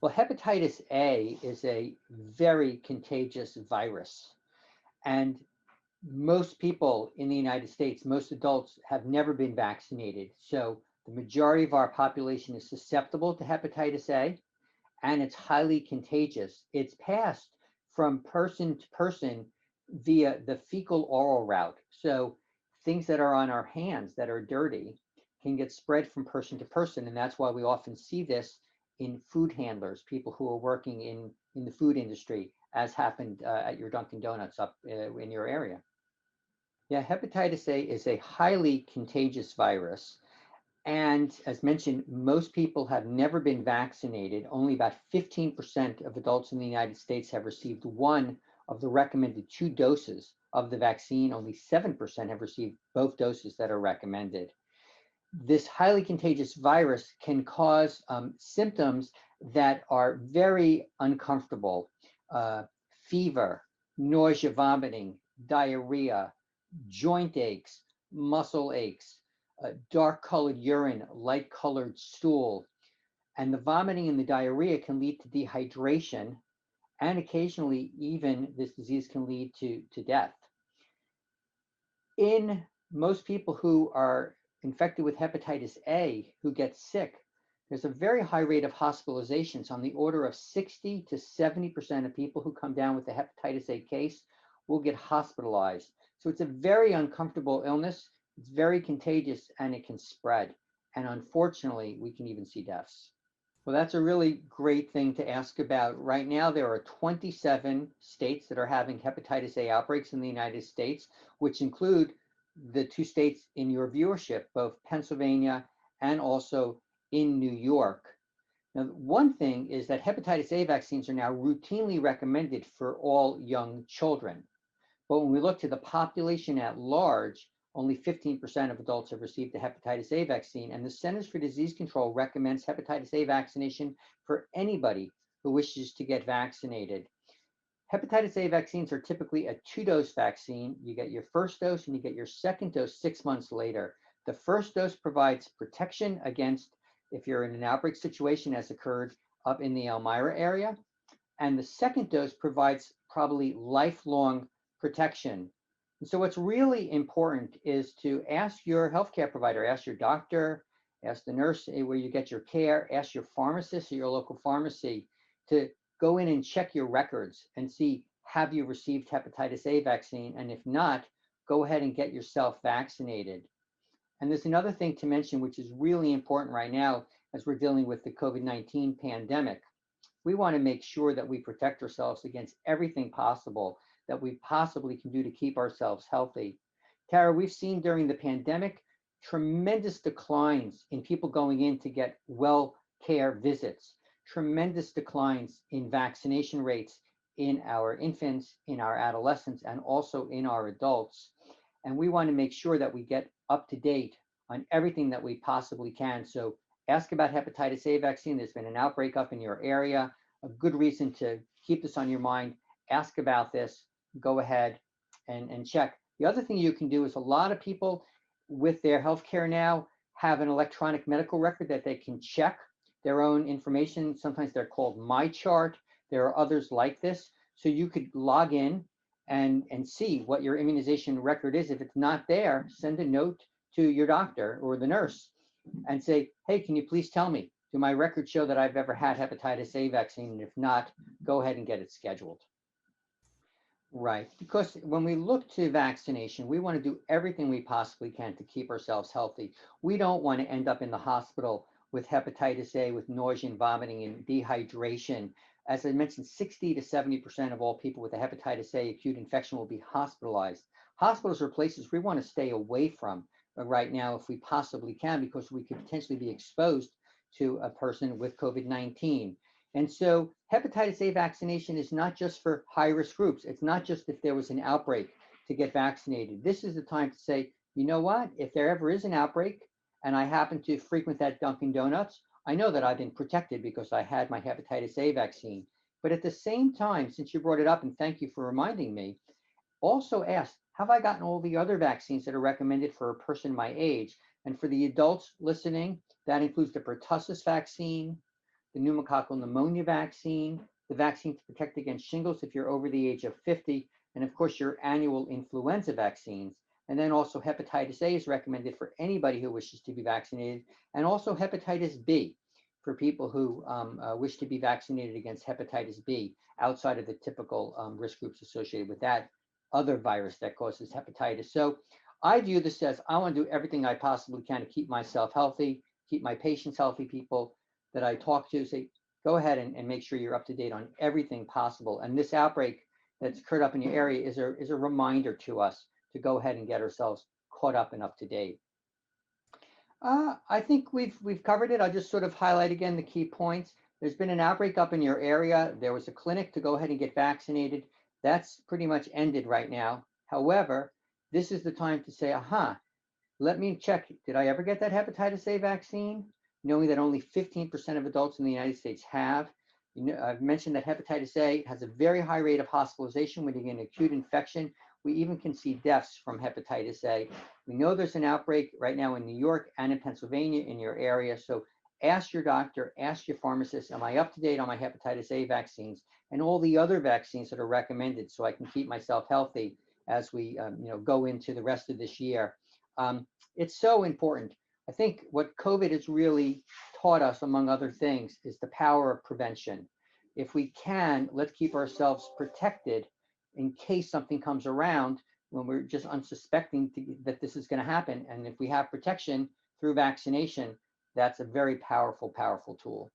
Well, hepatitis A is a very contagious virus. And most people in the United States, most adults have never been vaccinated. So the majority of our population is susceptible to hepatitis A, and it's highly contagious. It's passed from person to person via the fecal oral route. So things that are on our hands that are dirty can get spread from person to person. And that's why we often see this in food handlers, people who are working in the food industry, as happened at your Dunkin' Donuts up in your area. Yeah, hepatitis A is a highly contagious virus. And as mentioned, most people have never been vaccinated. Only about 15% of adults in the United States have received one of the recommended two doses of the vaccine. Only 7% have received both doses that are recommended. This highly contagious virus can cause symptoms that are very uncomfortable: uh, fever, nausea, vomiting, diarrhea, joint aches, muscle aches, dark colored urine, light colored stool. And the vomiting and the diarrhea can lead to dehydration. And occasionally, even this disease can lead to death. In most people who are infected with hepatitis A who get sick, there's a very high rate of hospitalizations. On the order of 60 to 70% of people who come down with a hepatitis A case will get hospitalized. So it's a very uncomfortable illness. It's very contagious and it can spread. And unfortunately, we can even see deaths. Well, that's a really great thing to ask about. Right now, there are 27 states that are having hepatitis A outbreaks in the United States, which include the two states in your viewership, both Pennsylvania and also in New York. Now, one thing is that hepatitis A vaccines are now routinely recommended for all young children. But when we look to the population at large, only 15% of adults have received the hepatitis A vaccine, and the Centers for Disease Control recommends hepatitis A vaccination for anybody who wishes to get vaccinated. Hepatitis A vaccines are typically a two-dose vaccine. You get your first dose and you get your second dose 6 months later. The first dose provides protection against if you're in an outbreak situation, as occurred up in the Elmira area. And the second dose provides probably lifelong protection. And so what's really important is to ask your healthcare provider, ask your doctor, ask the nurse where you get your care, ask your pharmacist or your local pharmacy to go in and check your records and see, have you received hepatitis A vaccine? And if not, go ahead and get yourself vaccinated. And there's another thing to mention, which is really important right now as we're dealing with the COVID-19 pandemic. We want to make sure that we protect ourselves against everything possible that we possibly can do to keep ourselves healthy. Tara, we've seen during the pandemic tremendous declines in people going in to get well care visits, tremendous declines in vaccination rates in our infants, in our adolescents, and also in our adults. And we want to make sure that we get up to date on everything that we possibly can. So ask about hepatitis A vaccine. There's been an outbreak up in your area. A good reason to keep this on your mind. Ask about this. Go ahead and check. The other thing you can do is a lot of people with their healthcare now have an electronic medical record that they can check their own information. Sometimes they're called MyChart. There are others like this. So you could log in and see what your immunization record is. If it's not there, send a note to your doctor or the nurse and say, hey, can you please tell me, do my records show that I've ever had hepatitis A vaccine? And if not, go ahead and get it scheduled. Right, because when we look to vaccination, we want to do everything we possibly can to keep ourselves healthy. We don't want to end up in the hospital with hepatitis A, with nausea and vomiting and dehydration. As I mentioned, 60 to 70% of all people with a hepatitis A acute infection will be hospitalized. Hospitals are places we want to stay away from right now if we possibly can, because we could potentially be exposed to a person with COVID-19. And so hepatitis A vaccination is not just for high-risk groups. It's not just if there was an outbreak to get vaccinated. This is the time to say, you know what, if there ever is an outbreak and I happen to frequent that Dunkin' Donuts, I know that I've been protected because I had my hepatitis A vaccine. But at the same time, since you brought it up, and thank you for reminding me, also ask, have I gotten all the other vaccines that are recommended for a person my age? And for the adults listening, that includes the pertussis vaccine, the pneumococcal pneumonia vaccine, the vaccine to protect against shingles if you're over the age of 50, and of course your annual influenza vaccines. And then also hepatitis A is recommended for anybody who wishes to be vaccinated, and also hepatitis B for people who wish to be vaccinated against hepatitis B outside of the typical risk groups associated with that other virus that causes hepatitis. So I view this as I want to do everything I possibly can to keep myself healthy, keep my patients healthy, people that I talk to say, go ahead and make sure you're up to date on everything possible. And this outbreak that's occurred up in your area is a reminder to us to go ahead and get ourselves caught up and up to date. I think we've covered it. I'll just sort of highlight again the key points. There's been an outbreak up in your area. There was a clinic to go ahead and get vaccinated. That's pretty much ended right now. However, this is the time to say, aha, let me check. Did I ever get that hepatitis A vaccine? Knowing that only 15% of adults in the United States have. You know, I've mentioned that hepatitis A has a very high rate of hospitalization when you get an acute infection. We even can see deaths from hepatitis A. We know there's an outbreak right now in New York and in Pennsylvania in your area. So ask your doctor, ask your pharmacist, am I up to date on my hepatitis A vaccines and all the other vaccines that are recommended so I can keep myself healthy as we go into the rest of this year. It's so important. I think what COVID has really taught us, among other things, is the power of prevention. If we can, let's keep ourselves protected in case something comes around when we're just unsuspecting that this is going to happen. And if we have protection through vaccination, that's a very powerful, powerful tool.